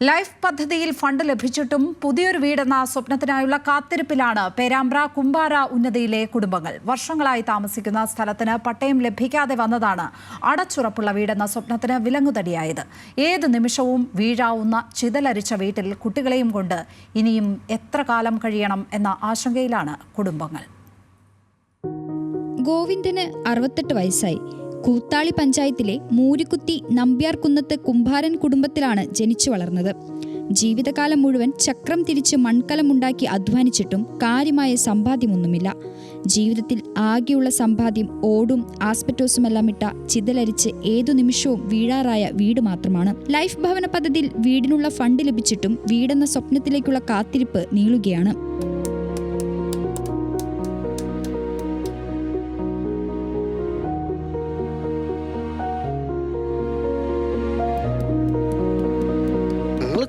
Life പദ്ധതിയിൽ fund ലഭിച്ചിട്ടും പുതിയൊരു വീടെന്ന സ്വപ്നത്തിനായുള്ള കാത്തിരിപ്പിലാണ് പേരാമ്പ്ര കുമ്പാര ഉന്നതിയിലെ കുടുംബങ്ങൾ. വർഷങ്ങളായി താമസിക്കുന്ന സ്ഥലത്തിന് പട്ടയം ലഭിക്കാതെ വന്നതാണ് അടച്ചുറപ്പുള്ള വീടെന്ന സ്വപ്നത്തിന് വിലങ്ങുതടിയായത്. ഏത് നിമിഷവും വീഴാവുന്ന ചിതലരിച്ച വീട്ടിൽ കുട്ടികളെയും കൊണ്ട് ഇനിയും എത്ര കാലം കഴിയണം എന്ന ആശങ്കയിലാണ് കുടുംബങ്ങൾ. ഗോവിന്ദന് 68 വയസ്സായി. കൂത്താളി പഞ്ചായത്തിലെ മൂരിക്കുത്തി നമ്പ്യാർകുന്നത്ത് കുംഭാരൻ കുടുംബത്തിലാണ് ജനിച്ചു വളർന്നത്. ജീവിതകാലം മുഴുവൻ ചക്രം തിരിച്ച് മൺകലമുണ്ടാക്കി അധ്വാനിച്ചിട്ടും കാര്യമായ സമ്പാദ്യമൊന്നുമില്ല. ജീവിതത്തിൽ ആകെയുള്ള സമ്പാദ്യം ഓടും ആസ്പെറ്റോസുമെല്ലാം ഇട്ട ചിതലരിച്ച് ഏതു നിമിഷവും വീഴാറായ വീട് മാത്രമാണ്. ലൈഫ് ഭവന പദ്ധതിയിൽ വീടിനുള്ള ഫണ്ട് ലഭിച്ചിട്ടും വീടെന്ന സ്വപ്നത്തിലേക്കുള്ള കാത്തിരിപ്പ് നീളുകയാണ്.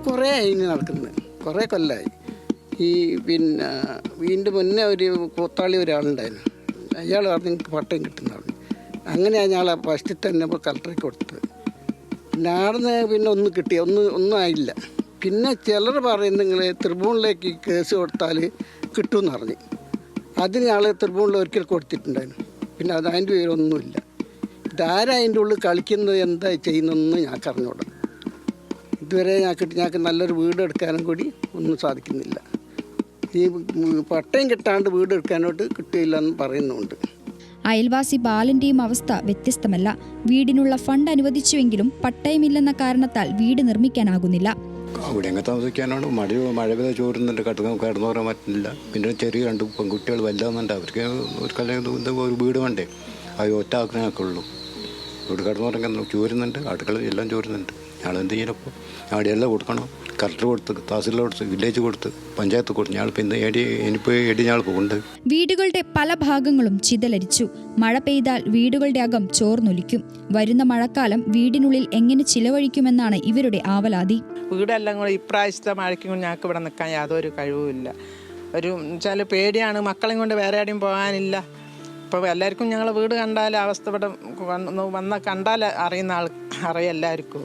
കുറേ അതിന് നടക്കുന്നത്, കുറേ കൊല്ലമായി. പിന്നെ വീണ്ടും മുന്നേ ഒരു കൂത്താളി ഒരാളുണ്ടായിരുന്നു. അയാൾ പറഞ്ഞ് എനിക്ക് പട്ടയം കിട്ടുന്നതാണ്. അങ്ങനെയാണ് ഞങ്ങൾ ഫസ്റ്റ് തന്നെ ഇപ്പോൾ കളക്ടർക്ക് കൊടുത്തത്. പിന്നെ ആടുന്ന് പിന്നെ ഒന്നും കിട്ടി, ഒന്നും ആയില്ല. പിന്നെ ചിലർ പറയും നിങ്ങൾ ട്രിബ്യൂണലിലേക്ക് കേസ് കൊടുത്താൽ കിട്ടുമെന്ന് പറഞ്ഞ്. അതിന് ഞങ്ങൾ ട്രിബ്യൂണലിൽ ഒരിക്കൽ കൊടുത്തിട്ടുണ്ടായിരുന്നു. പിന്നെ അതിൻ്റെ പേരൊന്നുമില്ല. ഇതാരാ അതിൻ്റെ ഉള്ളിൽ കളിക്കുന്നത്, എന്താ ചെയ്യുന്നതെന്ന് ഞങ്ങൾക്ക് അറിഞ്ഞോടാം. ഇതുവരെ ഞങ്ങൾക്ക് നല്ലൊരു വീട് എടുക്കാനും കൂടി ഒന്നും സാധിക്കുന്നില്ല. ഈ പട്ടയം കിട്ടാണ്ട് വീട് എടുക്കാനോട്ട് കിട്ടിയില്ല എന്ന് പറയുന്നുണ്ട്. അയൽവാസി ബാലന്റെയും അവസ്ഥ വ്യത്യസ്തമല്ല. വീടിനുള്ള ഫണ്ട് അനുവദിച്ചുവെങ്കിലും പട്ടയമില്ലെന്ന കാരണത്താൽ വീട് നിർമ്മിക്കാനാകുന്നില്ല. അവിടെ എങ്ങനെ താമസിക്കാനാണ്? മഴ പെയ്ത ചോരുന്നുണ്ട്, കിടന്നു പറയാൻ പറ്റുന്നില്ല. പിന്നെ ചെറിയ 2 പെൺകുട്ടികൾ വലുതാകുന്നുണ്ട്. അവർക്ക് ഒരു വീട് വേണ്ടേ? അത് ഒറ്റ ആക്കുന്നതൊക്കെ ഉള്ളൂ. ഇവിടെ കിടന്നു പറയാൻ ചോരുന്നുണ്ട്, അടുക്കള എല്ലാം ചോരുന്നുണ്ട്. ഞങ്ങളെന്ത് ചെയ്യണപ്പോൾ അവിടെയെല്ലാം കൊടുക്കണം. കളക്ടർ കൊടുത്ത്, തഹസിൽ കൊടുത്ത്, വില്ലേജ് കൊടുത്ത്, പഞ്ചായത്ത് കൊടുത്ത്. ഞങ്ങളിപ്പോൾ ഇനിയിപ്പോൾ ഞങ്ങൾ പോകുന്നുണ്ട്. വീടുകളുടെ പല ഭാഗങ്ങളും ചിതലരിച്ചു. മഴ പെയ്താൽ വീടുകളുടെ അകം ചോർന്നൊലിക്കും. വരുന്ന മഴക്കാലം വീടിനുള്ളിൽ എങ്ങനെ ചിലവഴിക്കുമെന്നാണ് ഇവരുടെ ആവലാതി. വീടെല്ലാം കൂടെ ഇപ്രാവശ്യത്തെ മഴയ്ക്കും ഞങ്ങൾക്ക് ഇവിടെ നിൽക്കാൻ യാതൊരു കഴിവുമില്ല. വെച്ചാൽ പേടിയാണ്. മക്കളെയും കൊണ്ട് വേറെ എവിടെയും പോകാനില്ല. ഇപ്പോൾ എല്ലാവർക്കും ഞങ്ങൾ വീട് കണ്ടാൽ അവസ്ഥ ഇവിടെ കണ്ടാൽ അറിയാം എല്ലാവർക്കും.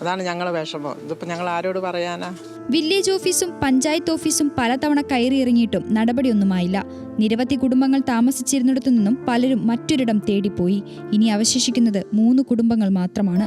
അതാണ് ഞങ്ങളെ വിഷമം. ഇതിപ്പോൾ ഞങ്ങൾ ആരോട് പറയാനാ? വില്ലേജ് ഓഫീസും പഞ്ചായത്ത് ഓഫീസും പലതവണ കയറിയിറങ്ങിയിട്ടും നടപടിയൊന്നുമായില്ല. നിരവധി കുടുംബങ്ങൾ താമസിച്ചിരുന്നിടത്തു നിന്നും പലരും മറ്റൊരിടം തേടിപ്പോയി. ഇനി അവശേഷിക്കുന്നത് 3 കുടുംബങ്ങൾ മാത്രമാണ്.